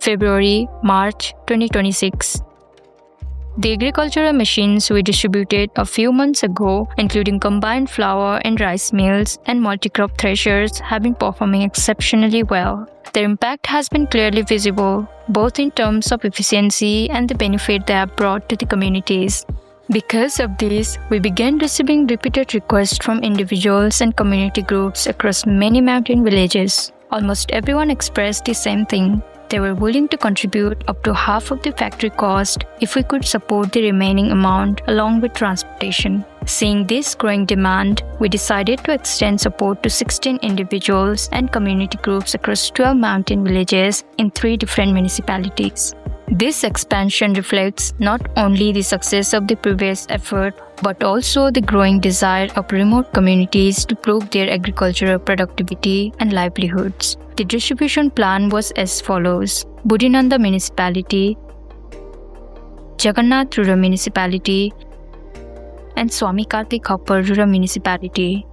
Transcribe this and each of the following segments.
February, March 2026. The agricultural machines we distributed a few months ago, including combined flour and rice mills and multi-crop threshers, have been performing exceptionally well. Their impact has been clearly visible, both in terms of efficiency and the benefit they have brought to the communities. Because of this, we began receiving repeated requests from individuals and community groups across many mountain villages. Almost everyone expressed the same thing. They were willing to contribute up to half of the factory cost if we could support the remaining amount along with transportation. Seeing this growing demand, we decided to extend support to 16 individuals and community groups across 12 mountain villages in 3 different municipalities. This expansion reflects not only the success of the previous effort, but also the growing desire of remote communities to prove their agricultural productivity and livelihoods. The distribution plan was as follows: Budhinanda Municipality, Jagannath Rural Municipality, and Swamikartik Khapar Rural Municipality.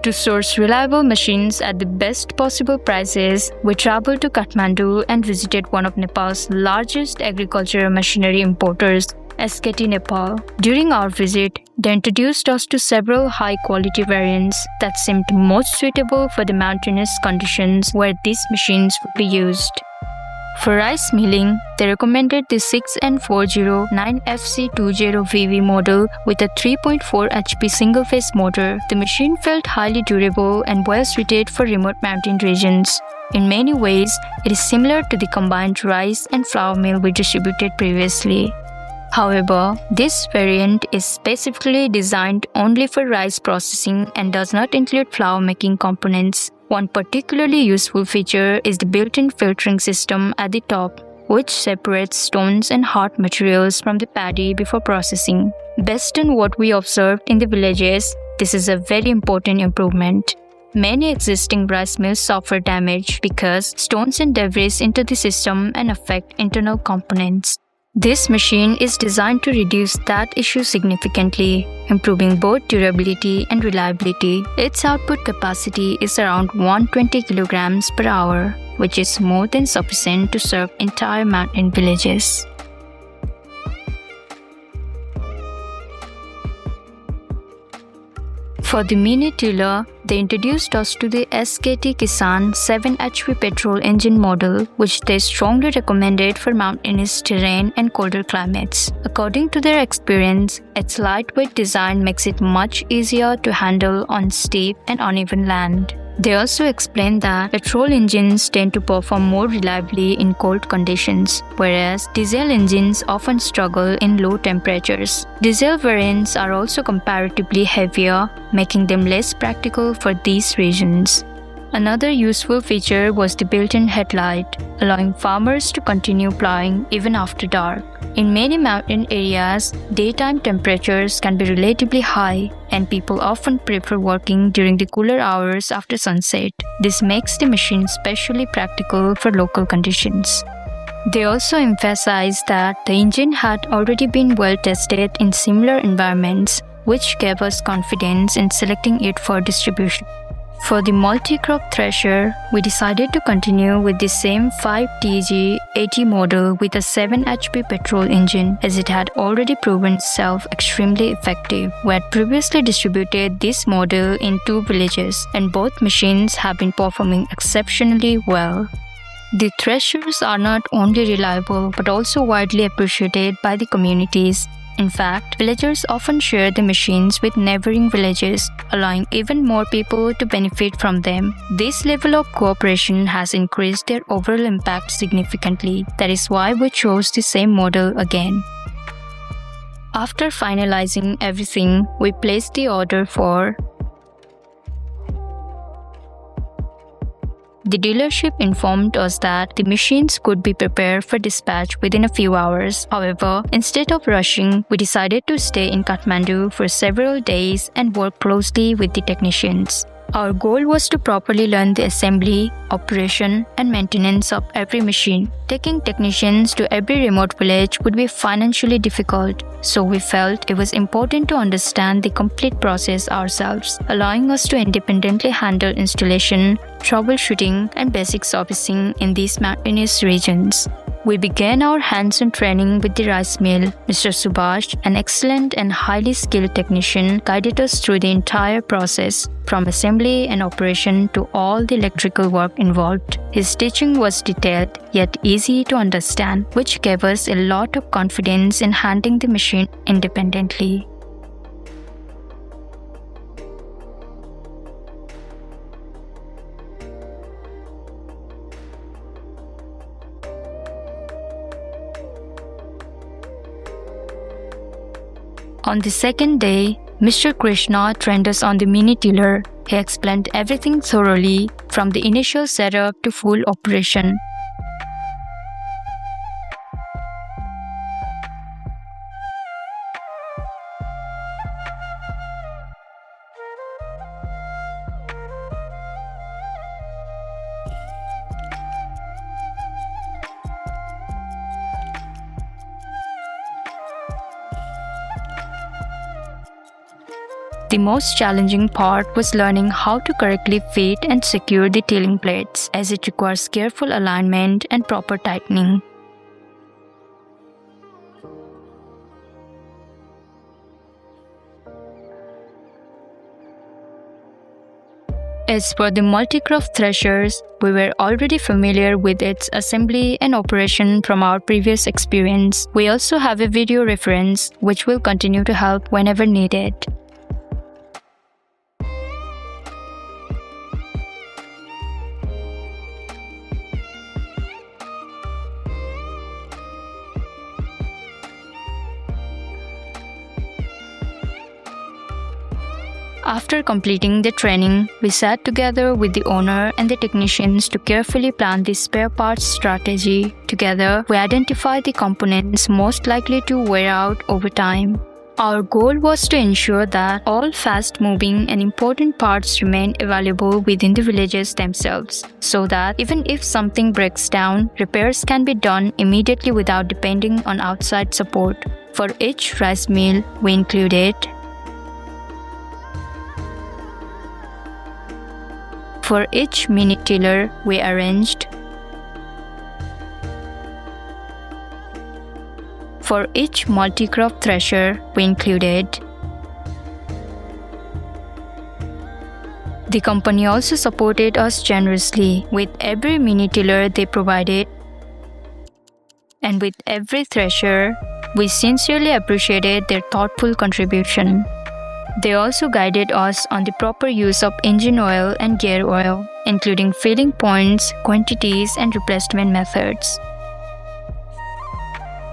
To source reliable machines at the best possible prices, we traveled to Kathmandu and visited one of Nepal's largest agricultural machinery importers, SKT Nepal. During our visit, they introduced us to several high-quality variants that seemed most suitable for the mountainous conditions where these machines would be used. For rice milling, they recommended the 6N409FC20VV model with a 3.4 HP single-phase motor. The machine felt highly durable and well-suited for remote mountain regions. In many ways, it is similar to the combined rice and flour mill we distributed previously. However, this variant is specifically designed only for rice processing and does not include flour making components. One particularly useful feature is the built-in filtering system at the top, which separates stones and hard materials from the paddy before processing. Based on what we observed in the villages, this is a very important improvement. Many existing rice mills suffer damage because stones and debris enter the system and affect internal components. This machine is designed to reduce that issue significantly, improving both durability and reliability. Its output capacity is around 120 kilograms per hour, which is more than sufficient to serve entire mountain villages. For the mini tiller, they introduced us to the SKT Kisan 7 HP petrol engine model, which they strongly recommended for mountainous terrain and colder climates. According to their experience, its lightweight design makes it much easier to handle on steep and uneven land. They also explained that petrol engines tend to perform more reliably in cold conditions, whereas diesel engines often struggle in low temperatures. Diesel variants are also comparatively heavier, making them less practical for these regions. Another useful feature was the built-in headlight, allowing farmers to continue plowing even after dark. In many mountain areas, daytime temperatures can be relatively high, and people often prefer working during the cooler hours after sunset. This makes the machine especially practical for local conditions. They also emphasized that the engine had already been well tested in similar environments, which gave us confidence in selecting it for distribution. For the multi-crop thresher, we decided to continue with the same 5TG80 model with a 7 HP petrol engine, as it had already proven itself extremely effective. We had previously distributed this model in 2 villages, and both machines have been performing exceptionally well. The threshers are not only reliable but also widely appreciated by the communities. In fact, villagers often share the machines with neighboring villages, allowing even more people to benefit from them. This level of cooperation has increased their overall impact significantly. That is why we chose the same model again. After finalizing everything, we placed the order for. The dealership informed us that the machines could be prepared for dispatch within a few hours. However, instead of rushing, we decided to stay in Kathmandu for several days and work closely with the technicians. Our goal was to properly learn the assembly, operation, and maintenance of every machine. Taking technicians to every remote village would be financially difficult, so we felt it was important to understand the complete process ourselves, allowing us to independently handle installation, troubleshooting, and basic servicing in these mountainous regions. We began our hands-on training with the rice mill. Mr. Subhash, an excellent and highly skilled technician, guided us through the entire process, from assembly and operation to all the electrical work involved. His teaching was detailed yet easy to understand, which gave us a lot of confidence in handling the machine independently. On the second day, Mr. Krishna trained us on the mini tiller. He explained everything thoroughly, from the initial setup to full operation. The most challenging part was learning how to correctly fit and secure the tilling plates, as it requires careful alignment and proper tightening. As for the multi-crop threshers, we were already familiar with its assembly and operation from our previous experience. We also have a video reference which will continue to help whenever needed. After completing the training, we sat together with the owner and the technicians to carefully plan the spare parts strategy. Together, we identified the components most likely to wear out over time. Our goal was to ensure that all fast-moving and important parts remain available within the villages themselves, so that even if something breaks down, repairs can be done immediately without depending on outside support. For each rice mill, we included For each mini tiller, we arranged. For each multi-crop thresher, we included. The company also supported us generously with every mini tiller they provided, and with every thresher, we sincerely appreciated their thoughtful contribution. They also guided us on the proper use of engine oil and gear oil, including filling points, quantities, and replacement methods.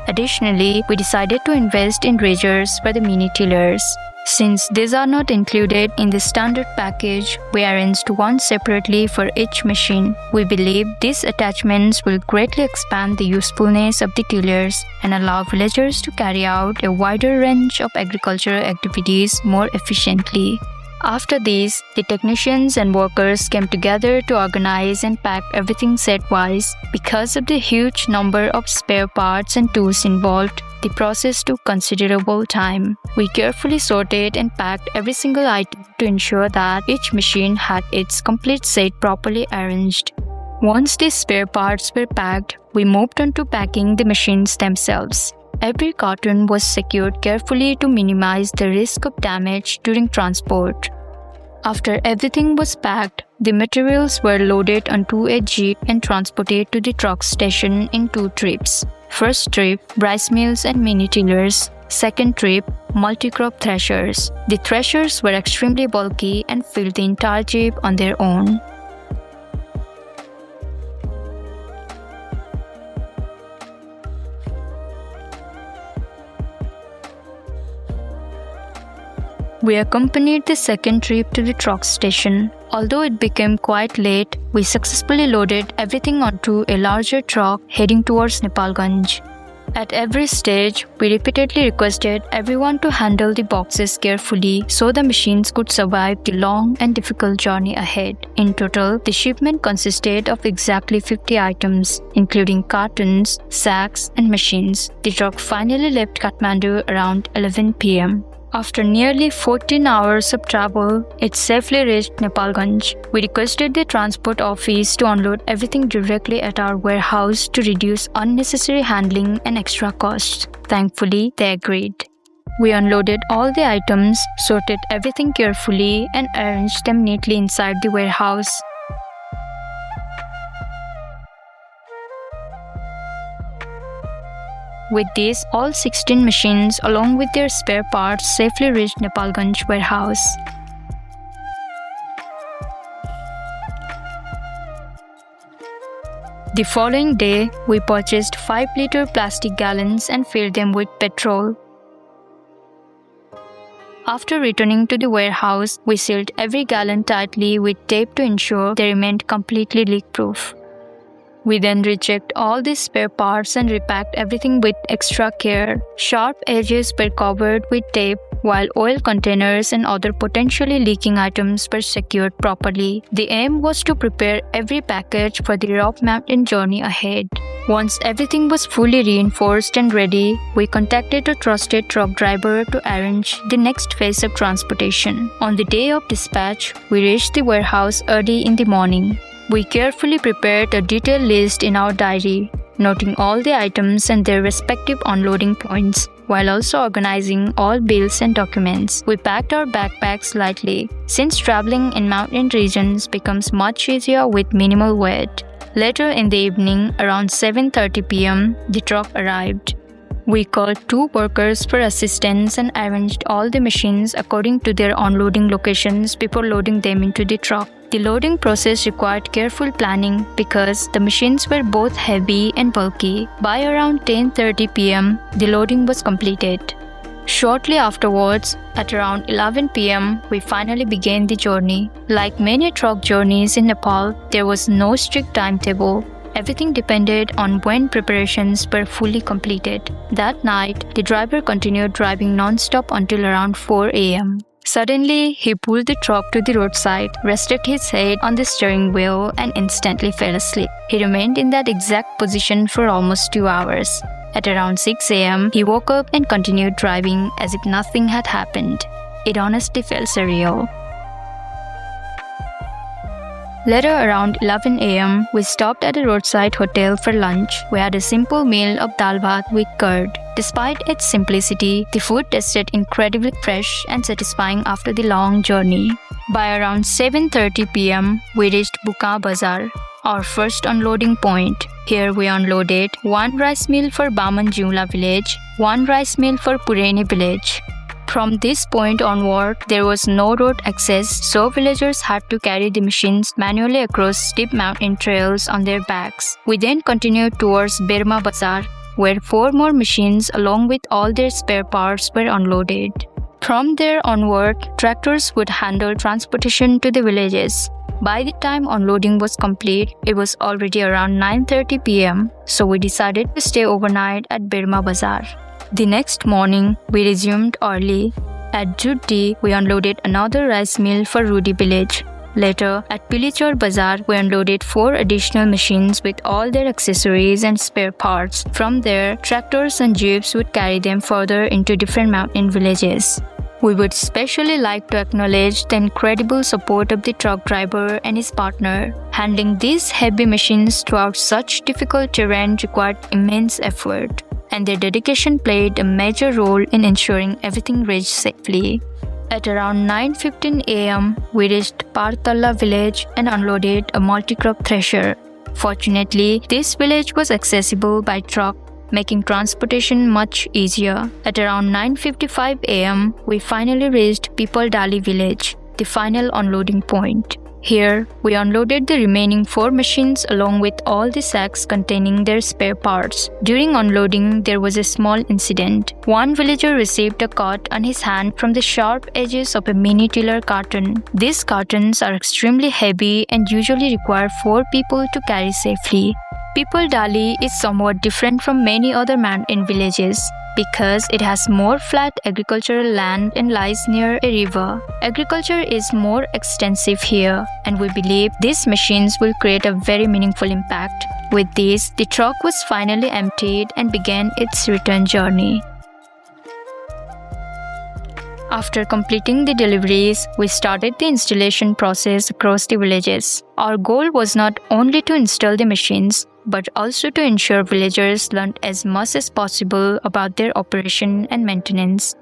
Additionally, we decided to invest in riggers for the mini tillers. Since these are not included in the standard package, we arranged one separately for each machine. We believe these attachments will greatly expand the usefulness of the tillers and allow villagers to carry out a wider range of agricultural activities more efficiently. After this, the technicians and workers came together to organize and pack everything set-wise. Because of the huge number of spare parts and tools involved, the process took considerable time. We carefully sorted and packed every single item to ensure that each machine had its complete set properly arranged. Once the spare parts were packed, we moved on to packing the machines themselves. Every carton was secured carefully to minimize the risk of damage during transport. After everything was packed, the materials were loaded onto a jeep and transported to the truck station in 2 trips. First trip, rice mills and mini tillers. Second trip, multi-crop threshers. The threshers were extremely bulky and filled the entire jeep on their own. We accompanied the second trip to the truck station. Although it became quite late, we successfully loaded everything onto a larger truck heading towards Nepalganj. At every stage, we repeatedly requested everyone to handle the boxes carefully so the machines could survive the long and difficult journey ahead. In total, the shipment consisted of exactly 50 items, including cartons, sacks, and machines. The truck finally left Kathmandu around 11 p.m. After nearly 14 hours of travel, it safely reached Nepalganj. We requested the transport office to unload everything directly at our warehouse to reduce unnecessary handling and extra costs. Thankfully, they agreed. We unloaded all the items, sorted everything carefully, and arranged them neatly inside the warehouse. With this, all 16 machines along with their spare parts safely reached Nepalganj warehouse. The following day, we purchased 5-liter plastic gallons and filled them with petrol. After returning to the warehouse, we sealed every gallon tightly with tape to ensure they remained completely leak-proof. We then rechecked all the spare parts and repacked everything with extra care. Sharp edges were covered with tape, while oil containers and other potentially leaking items were secured properly. The aim was to prepare every package for the rough mountain journey ahead. Once everything was fully reinforced and ready, we contacted a trusted truck driver to arrange the next phase of transportation. On the day of dispatch, we reached the warehouse early in the morning. We carefully prepared a detailed list in our diary, noting all the items and their respective unloading points, while also organizing all bills and documents. We packed our backpacks lightly, since traveling in mountain regions becomes much easier with minimal weight. Later in the evening, around 7:30 p.m., the truck arrived. We called 2 workers for assistance and arranged all the machines according to their unloading locations before loading them into the truck. The loading process required careful planning because the machines were both heavy and bulky. By around 10:30 p.m., the loading was completed. Shortly afterwards, at around 11 p.m., we finally began the journey. Like many truck journeys in Nepal, there was no strict timetable. Everything depended on when preparations were fully completed. That night, the driver continued driving non-stop until around 4 a.m. Suddenly, he pulled the truck to the roadside, rested his head on the steering wheel, and instantly fell asleep. He remained in that exact position for almost 2 hours. At around 6 a.m., he woke up and continued driving as if nothing had happened. It honestly felt surreal. Later, around 11 a.m., we stopped at a roadside hotel for lunch. We had a simple meal of dal bhat with curd. Despite its simplicity, the food tasted incredibly fresh and satisfying after the long journey. By around 7:30 p.m., we reached Buka Bazar, our first unloading point. Here we unloaded 1 rice mill for Baman Jumla village, 1 rice mill for Pureni village. From this point onward, there was no road access, so villagers had to carry the machines manually across steep mountain trails on their backs. We then continued towards Berma Bazar, where 4 more machines along with all their spare parts were unloaded. From there onward, tractors would handle transportation to the villages. By the time unloading was complete, it was already around 9:30 p.m., so we decided to stay overnight at Berma Bazar. The next morning, we resumed early. At Juddi, we unloaded another rice mill for Rudi village. Later, at Pilichor Bazar, we unloaded 4 additional machines with all their accessories and spare parts. From there, tractors and jeeps would carry them further into different mountain villages. We would especially like to acknowledge the incredible support of the truck driver and his partner. Handling these heavy machines throughout such difficult terrain required immense effort, and their dedication played a major role in ensuring everything reached safely. At around 9:15 a.m., we reached Partalla village and unloaded a multi-crop thresher. Fortunately, this village was accessible by truck, making transportation much easier. At around 9:55 a.m., we finally reached Pipaldali village, the final unloading point. Here, we unloaded the remaining 4 machines along with all the sacks containing their spare parts. During unloading, there was a small incident. One villager received a cut on his hand from the sharp edges of a mini tiller carton. These cartons are extremely heavy and usually require 4 people to carry safely. People Dali is somewhat different from many other mountain villages because it has more flat agricultural land and lies near a river. Agriculture is more extensive here, and we believe these machines will create a very meaningful impact. With this, the truck was finally emptied and began its return journey. After completing the deliveries, we started the installation process across the villages. Our goal was not only to install the machines, but also to ensure villagers learned as much as possible about their operation and maintenance.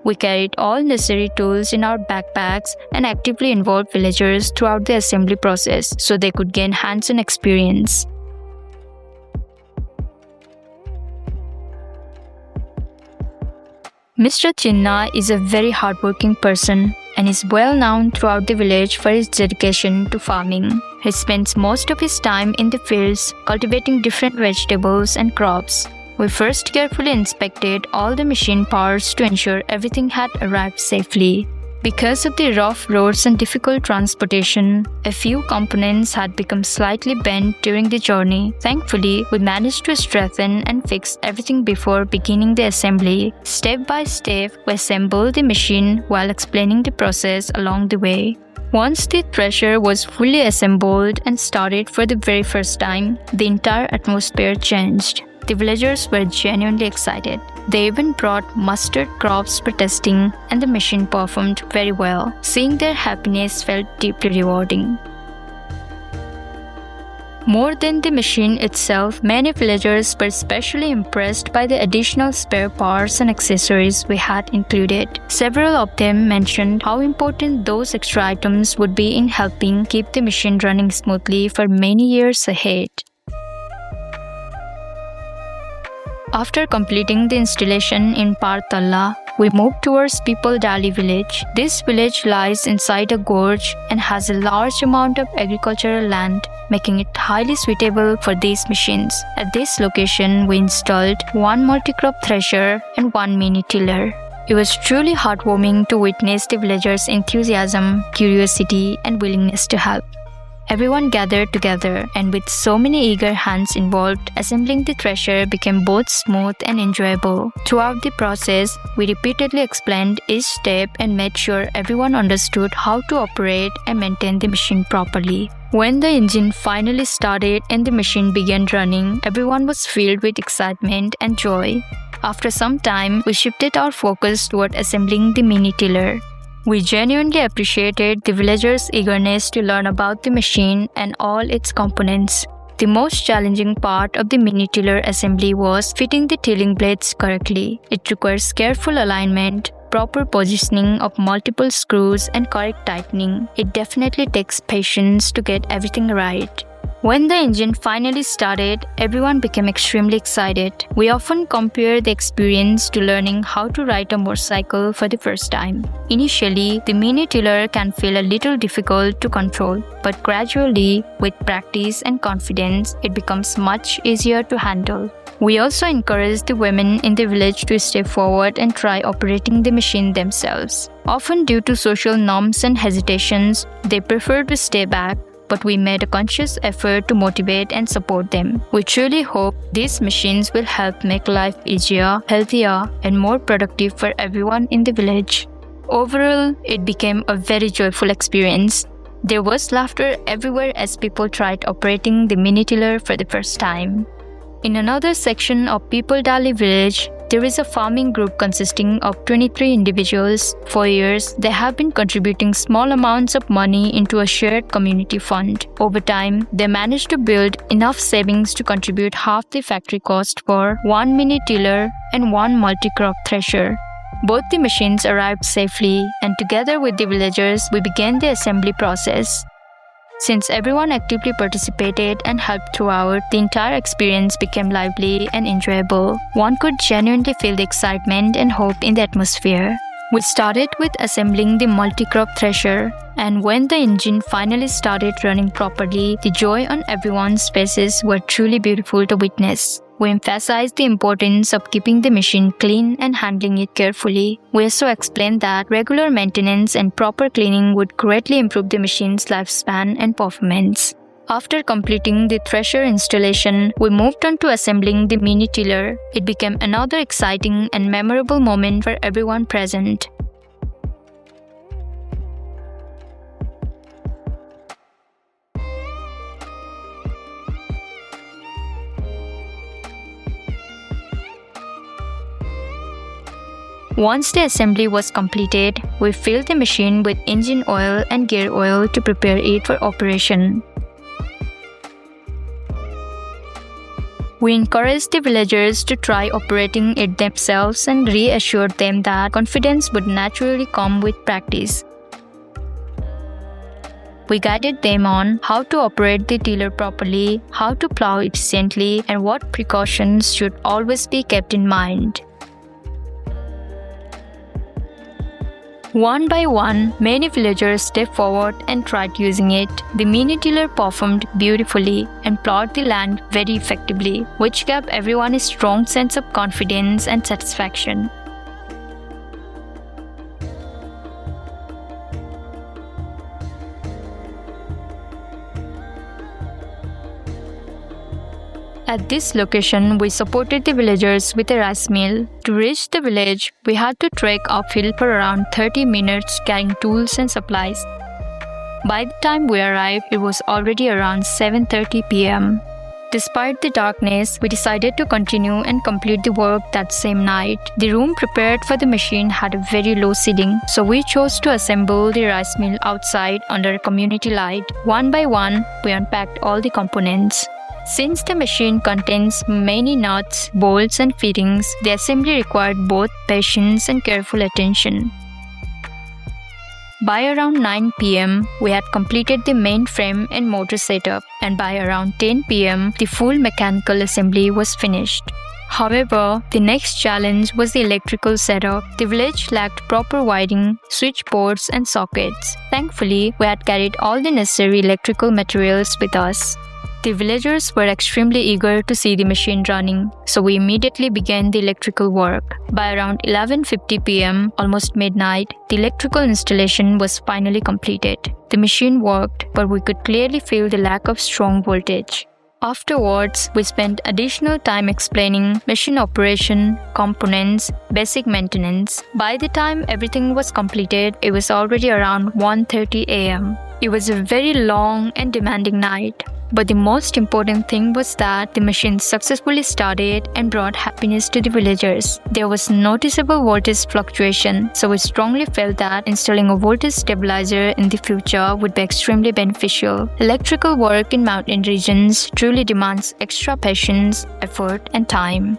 We carried all necessary tools in our backpacks and actively involved villagers throughout the assembly process so they could gain hands-on experience. Mr. Chinna is a very hardworking person and is well known throughout the village for his dedication to farming. He spends most of his time in the fields cultivating different vegetables and crops. We first carefully inspected all the machine parts to ensure everything had arrived safely. Because of the rough roads and difficult transportation, a few components had become slightly bent during the journey. Thankfully, we managed to strengthen and fix everything before beginning the assembly. Step by step, we assembled the machine while explaining the process along the way. Once the thresher was fully assembled and started for the very first time, the entire atmosphere changed. The villagers were genuinely excited. They even brought mustard crops for testing, and the machine performed very well. Seeing their happiness felt deeply rewarding. More than the machine itself, many villagers were especially impressed by the additional spare parts and accessories we had included. Several of them mentioned how important those extra items would be in helping keep the machine running smoothly for many years ahead. After completing the installation in Partalla, we moved towards People Dali village. This village lies inside a gorge and has a large amount of agricultural land, making it highly suitable for these machines. At this location, we installed one multi-crop thresher and one mini tiller. It was truly heartwarming to witness the villagers' enthusiasm, curiosity, and willingness to help. Everyone gathered together, and with so many eager hands involved, assembling the thresher became both smooth and enjoyable. Throughout the process, we repeatedly explained each step and made sure everyone understood how to operate and maintain the machine properly. When the engine finally started and the machine began running, everyone was filled with excitement and joy. After some time, we shifted our focus toward assembling the mini tiller. We genuinely appreciated the villagers' eagerness to learn about the machine and all its components. The most challenging part of the mini tiller assembly was fitting the tilling blades correctly. It requires careful alignment, proper positioning of multiple screws, and correct tightening. It definitely takes patience to get everything right. When the engine finally started, everyone became extremely excited. We often compare the experience to learning how to ride a motorcycle for the first time. Initially, the mini tiller can feel a little difficult to control, but gradually, with practice and confidence, it becomes much easier to handle. We also encourage the women in the village to step forward and try operating the machine themselves. Often due to social norms and hesitations, they prefer to stay back, but we made a conscious effort to motivate and support them. We truly hope these machines will help make life easier, healthier, and more productive for everyone in the village. Overall, it became a very joyful experience. There was laughter everywhere as people tried operating the mini tiller for the first time. In another section of People Dali village, there is a farming group consisting of 23 individuals. For years, they have been contributing small amounts of money into a shared community fund. Over time, they managed to build enough savings to contribute half the factory cost for one mini tiller and one multi-crop thresher. Both the machines arrived safely, and together with the villagers, we began the assembly process. Since everyone actively participated and helped throughout, the entire experience became lively and enjoyable. One could genuinely feel the excitement and hope in the atmosphere. We started with assembling the multi-crop thresher, and when the engine finally started running properly, the joy on everyone's faces were truly beautiful to witness. We emphasized the importance of keeping the machine clean and handling it carefully. We also explained that regular maintenance and proper cleaning would greatly improve the machine's lifespan and performance. After completing the thresher installation, we moved on to assembling the mini tiller. It became another exciting and memorable moment for everyone present. Once the assembly was completed, we filled the machine with engine oil and gear oil to prepare it for operation. We encouraged the villagers to try operating it themselves and reassured them that confidence would naturally come with practice. We guided them on how to operate the tiller properly, how to plow efficiently, and what precautions should always be kept in mind. One by one, many villagers stepped forward and tried using it. The mini tiller performed beautifully and plowed the land very effectively, which gave everyone a strong sense of confidence and satisfaction. At this location, we supported the villagers with a rice mill. To reach the village, we had to trek uphill for around 30 minutes carrying tools and supplies. By the time we arrived, it was already around 7:30 p.m. Despite the darkness, we decided to continue and complete the work that same night. The room prepared for the machine had a very low ceiling, so we chose to assemble the rice mill outside under a community light. One by one, we unpacked all the components. Since the machine contains many nuts, bolts, and fittings, the assembly required both patience and careful attention. By around 9 p.m., we had completed the main frame and motor setup, and by around 10 p.m., the full mechanical assembly was finished. However, the next challenge was the electrical setup. The village lacked proper wiring, switchboards, and sockets. Thankfully, we had carried all the necessary electrical materials with us. The villagers were extremely eager to see the machine running, so we immediately began the electrical work. By around 11:50 p.m., almost midnight, the electrical installation was finally completed. The machine worked, but we could clearly feel the lack of strong voltage. Afterwards, we spent additional time explaining machine operation, components, basic maintenance. By the time everything was completed, it was already around 1:30 a.m. It was a very long and demanding night. But the most important thing was that the machine successfully started and brought happiness to the villagers. There was noticeable voltage fluctuation, so we strongly felt that installing a voltage stabilizer in the future would be extremely beneficial. Electrical work in mountain regions truly demands extra patience, effort, and time.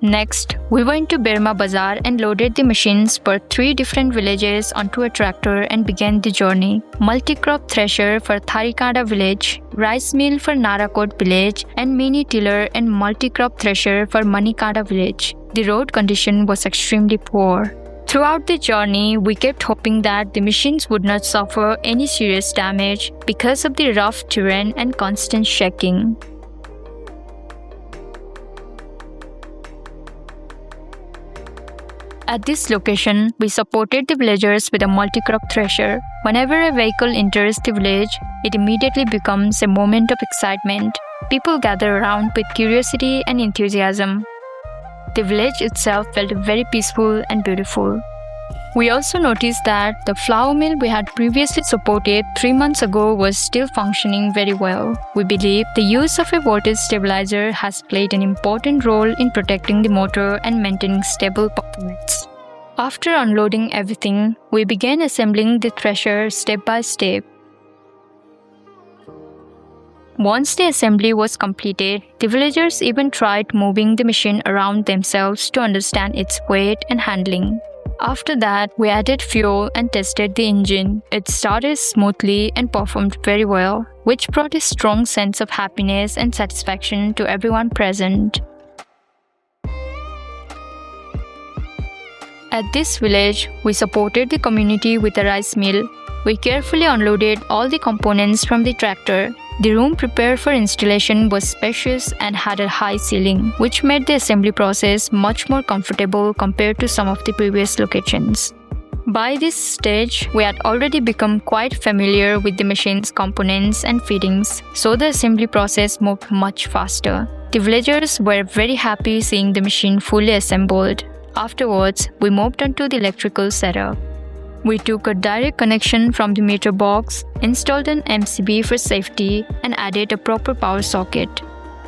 Next, we went to Birma Bazaar and loaded the machines for 3 different villages onto a tractor and began the journey. Multi-crop thresher for Tharikada village, rice mill for Narakot village, and mini tiller and multi-crop thresher for Manikada village. The road condition was extremely poor. Throughout the journey, we kept hoping that the machines would not suffer any serious damage because of the rough terrain and constant shaking. At this location, we supported the villagers with a multi-crop thresher. Whenever a vehicle enters the village, it immediately becomes a moment of excitement. People gather around with curiosity and enthusiasm. The village itself felt very peaceful and beautiful. We also noticed that the flour mill we had previously supported 3 months ago was still functioning very well. We believe the use of a voltage stabilizer has played an important role in protecting the motor and maintaining stable performance. After unloading everything, we began assembling the thresher step by step. Once the assembly was completed, the villagers even tried moving the machine around themselves to understand its weight and handling. After that, we added fuel and tested the engine. It started smoothly and performed very well, which brought a strong sense of happiness and satisfaction to everyone present. At this village, we supported the community with a rice mill. We carefully unloaded all the components from the tractor. The room prepared for installation was spacious and had a high ceiling, which made the assembly process much more comfortable compared to some of the previous locations. By this stage, we had already become quite familiar with the machine's components and fittings, so the assembly process moved much faster. The villagers were very happy seeing the machine fully assembled. Afterwards, we moved on to the electrical setup. We took a direct connection from the meter box, installed an MCB for safety, and added a proper power socket.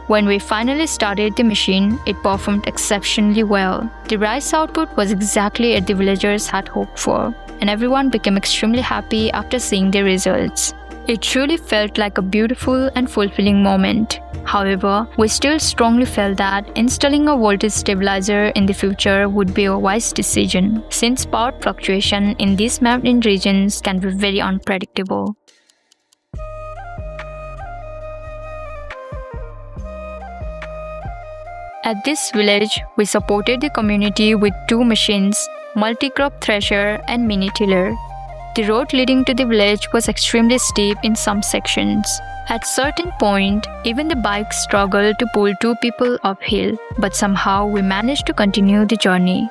When we finally started the machine, it performed exceptionally well. The rice output was exactly as the villagers had hoped for, and everyone became extremely happy after seeing the results. It truly felt like a beautiful and fulfilling moment. However, we still strongly felt that installing a voltage stabilizer in the future would be a wise decision, since power fluctuation in these mountain regions can be very unpredictable. At this village, we supported the community with 2 machines, multi-crop thresher and mini tiller. The road leading to the village was extremely steep in some sections. At certain point, even the bike struggled to pull 2 people uphill, but somehow we managed to continue the journey.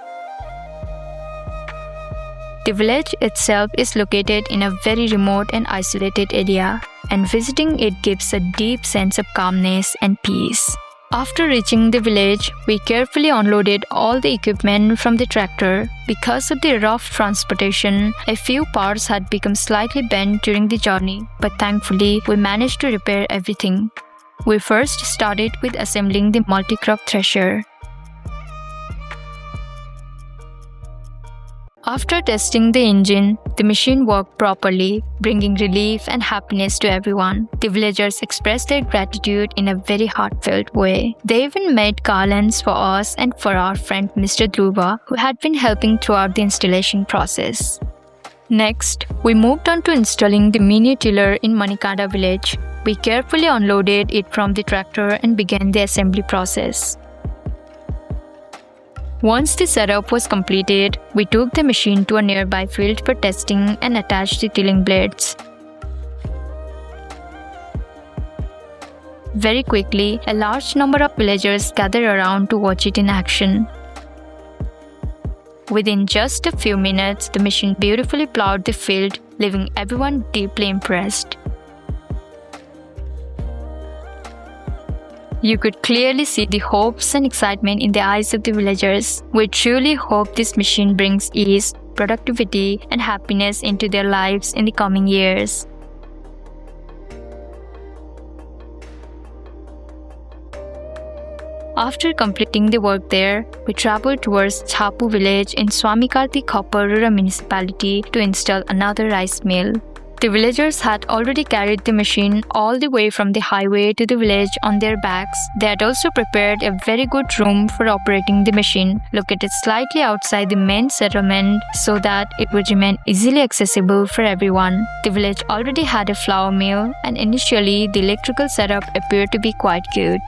The village itself is located in a very remote and isolated area, and visiting it gives a deep sense of calmness and peace. After reaching the village, we carefully unloaded all the equipment from the tractor. Because of the rough transportation, a few parts had become slightly bent during the journey, but thankfully we managed to repair everything. We first started with assembling the multi-crop thresher. After testing the engine, the machine worked properly, bringing relief and happiness to everyone. The villagers expressed their gratitude in a very heartfelt way. They even made garlands for us and for our friend Mr. Dhruva, who had been helping throughout the installation process. Next, we moved on to installing the mini tiller in Manikanda village. We carefully unloaded it from the tractor and began the assembly process. Once the setup was completed, we took the machine to a nearby field for testing and attached the tilling blades. Very quickly, a large number of villagers gathered around to watch it in action. Within just a few minutes, the machine beautifully plowed the field, leaving everyone deeply impressed. You could clearly see the hopes and excitement in the eyes of the villagers. We truly hope this machine brings ease, productivity, and happiness into their lives in the coming years. After completing the work there, we traveled towards Chapu village in Swamikartik Khapar Rural Municipality to install another rice mill. The villagers had already carried the machine all the way from the highway to the village on their backs. They had also prepared a very good room for operating the machine, located slightly outside the main settlement so that it would remain easily accessible for everyone. The village already had a flour mill, and initially the electrical setup appeared to be quite good.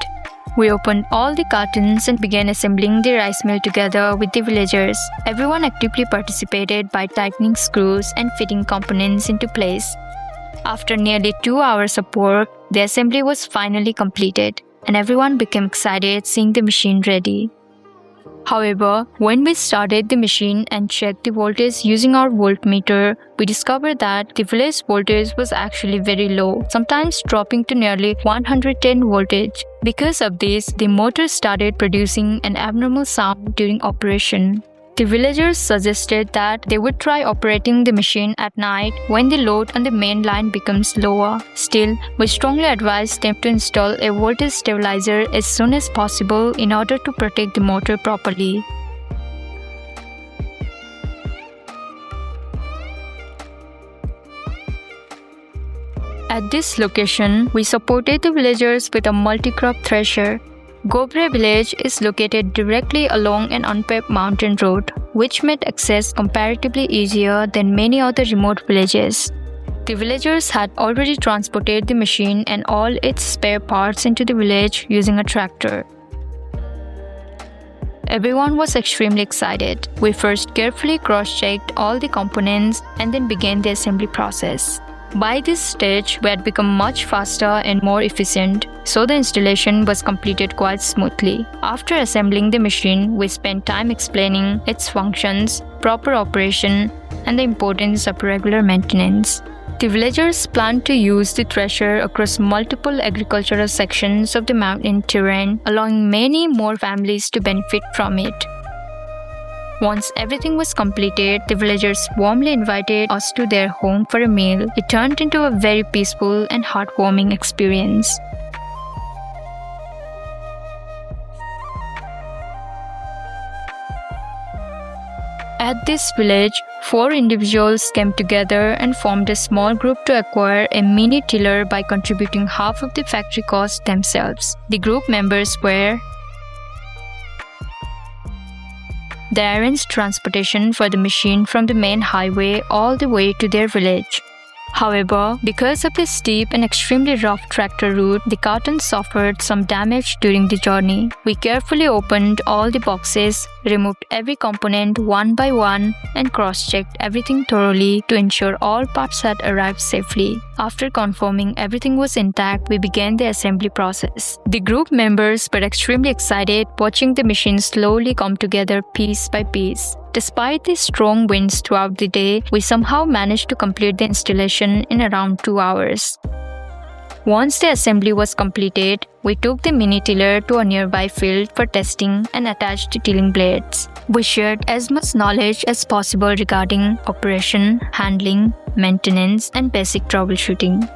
We opened all the cartons and began assembling the rice mill together with the villagers. Everyone actively participated by tightening screws and fitting components into place. After nearly 2 hours of work, the assembly was finally completed, and everyone became excited seeing the machine ready. However, when we started the machine and checked the voltage using our voltmeter, we discovered that the village voltage was actually very low, sometimes dropping to nearly 110 voltage. Because of this, the motor started producing an abnormal sound during operation. The villagers suggested that they would try operating the machine at night when the load on the main line becomes lower. Still, we strongly advised them to install a voltage stabilizer as soon as possible in order to protect the motor properly. At this location, we supported the villagers with a multi-crop thresher. Gobre village is located directly along an unpaved mountain road, which made access comparatively easier than many other remote villages. The villagers had already transported the machine and all its spare parts into the village using a tractor. Everyone was extremely excited. We first carefully cross-checked all the components and then began the assembly process. By this stage, we had become much faster and more efficient, so the installation was completed quite smoothly. After assembling the machine, we spent time explaining its functions, proper operation, and the importance of regular maintenance. The villagers planned to use the thresher across multiple agricultural sections of the mountain terrain, allowing many more families to benefit from it. Once everything was completed, the villagers warmly invited us to their home for a meal. It turned into a very peaceful and heartwarming experience. At this village, 4 individuals came together and formed a small group to acquire a mini tiller by contributing half of the factory cost themselves. The group members were: they arranged transportation for the machine from the main highway all the way to their village. However, because of the steep and extremely rough tractor route, the cartons suffered some damage during the journey. We carefully opened all the boxes, removed every component one by one, and cross-checked everything thoroughly to ensure all parts had arrived safely. After confirming everything was intact, we began the assembly process. The group members were extremely excited watching the machine slowly come together piece by piece. Despite the strong winds throughout the day, we somehow managed to complete the installation in around 2 hours. Once the assembly was completed, we took the mini tiller to a nearby field for testing and attached the tilling blades. We shared as much knowledge as possible regarding operation, handling, maintenance, and basic troubleshooting.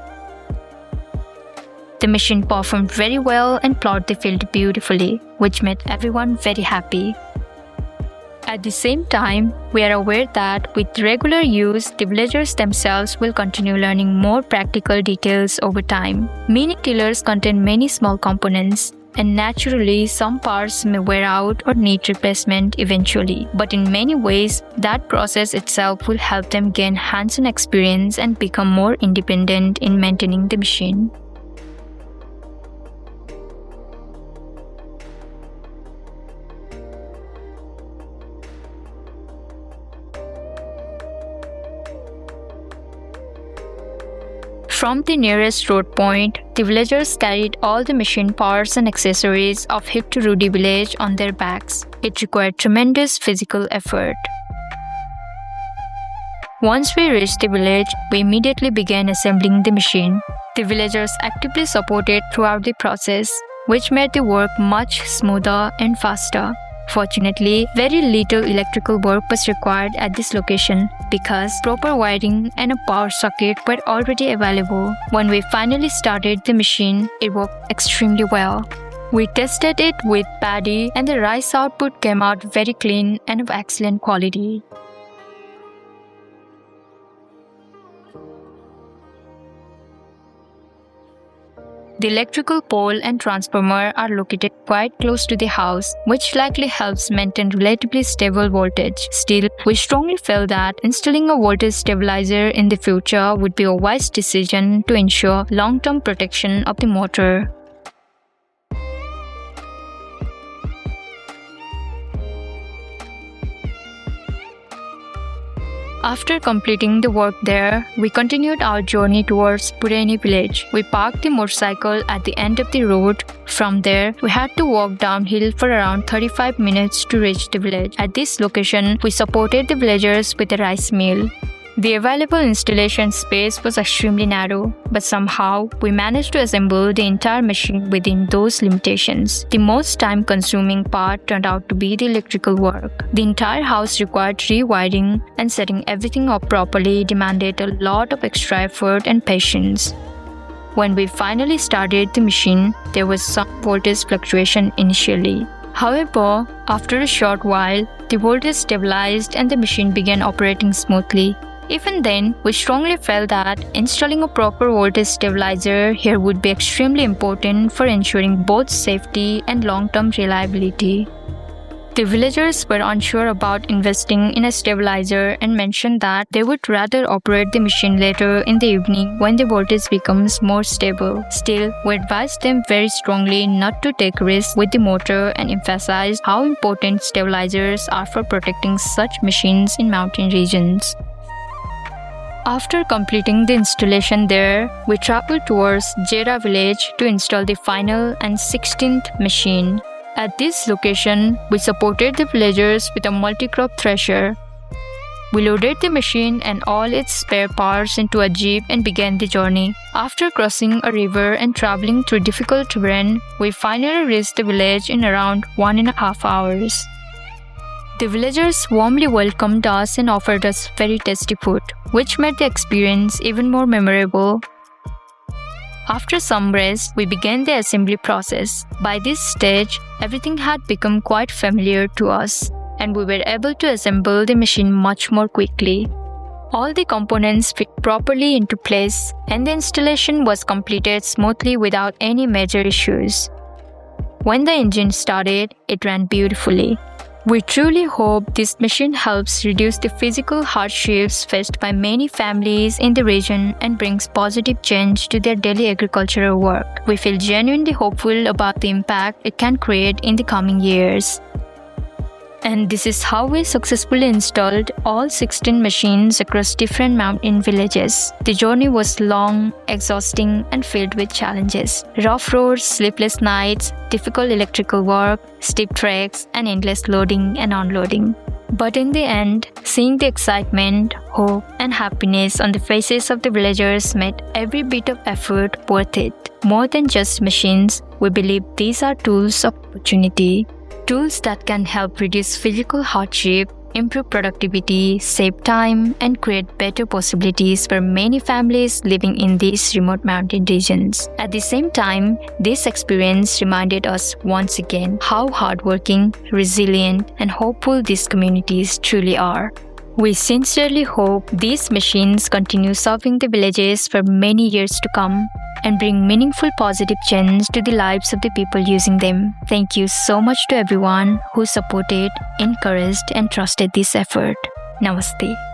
The machine performed very well and plowed the field beautifully, which made everyone very happy. At the same time, we are aware that with regular use, the villagers themselves will continue learning more practical details over time. Mini tillers contain many small components, and naturally some parts may wear out or need replacement eventually. But in many ways, that process itself will help them gain hands-on experience and become more independent in maintaining the machine. From the nearest road point, the villagers carried all the machine parts and accessories of Hip to Rudi village on their backs. It required tremendous physical effort. Once we reached the village, we immediately began assembling the machine. The villagers actively supported throughout the process, which made the work much smoother and faster. Fortunately, very little electrical work was required at this location because proper wiring and a power socket were already available. When we finally started the machine, it worked extremely well. We tested it with paddy and the rice output came out very clean and of excellent quality. The electrical pole and transformer are located quite close to the house, which likely helps maintain relatively stable voltage. Still, we strongly feel that installing a voltage stabilizer in the future would be a wise decision to ensure long-term protection of the motor. After completing the work there, we continued our journey towards Pureni village. We parked the motorcycle at the end of the road. From there, we had to walk downhill for around 35 minutes to reach the village. At this location, we supported the villagers with a rice mill. The available installation space was extremely narrow, but somehow we managed to assemble the entire machine within those limitations. The most time-consuming part turned out to be the electrical work. The entire house required rewiring, and setting everything up properly demanded a lot of extra effort and patience. When we finally started the machine, there was some voltage fluctuation initially. However, after a short while, the voltage stabilized and the machine began operating smoothly. Even then, we strongly felt that installing a proper voltage stabilizer here would be extremely important for ensuring both safety and long-term reliability. The villagers were unsure about investing in a stabilizer and mentioned that they would rather operate the machine later in the evening when the voltage becomes more stable. Still, we advised them very strongly not to take risks with the motor and emphasized how important stabilizers are for protecting such machines in mountain regions. After completing the installation there, we traveled towards Jera village to install the final and 16th machine. At this location, we supported the villagers with a multi-crop thresher. We loaded the machine and all its spare parts into a jeep and began the journey. After crossing a river and traveling through difficult terrain, we finally reached the village in around 1.5 hours. The villagers warmly welcomed us and offered us very tasty food, which made the experience even more memorable. After some rest, we began the assembly process. By this stage, everything had become quite familiar to us, and we were able to assemble the machine much more quickly. All the components fit properly into place, and the installation was completed smoothly without any major issues. When the engine started, it ran beautifully. We truly hope this machine helps reduce the physical hardships faced by many families in the region and brings positive change to their daily agricultural work. We feel genuinely hopeful about the impact it can create in the coming years. And this is how we successfully installed all 16 machines across different mountain villages. The journey was long, exhausting, and filled with challenges. Rough roads, sleepless nights, difficult electrical work, steep treks, and endless loading and unloading. But in the end, seeing the excitement, hope, and happiness on the faces of the villagers made every bit of effort worth it. More than just machines, we believe these are tools of opportunity. Tools that can help reduce physical hardship, improve productivity, save time, and create better possibilities for many families living in these remote mountain regions. At the same time, this experience reminded us once again how hardworking, resilient, and hopeful these communities truly are. We sincerely hope these machines continue serving the villages for many years to come and bring meaningful positive change to the lives of the people using them. Thank you so much to everyone who supported, encouraged, and trusted this effort. Namaste.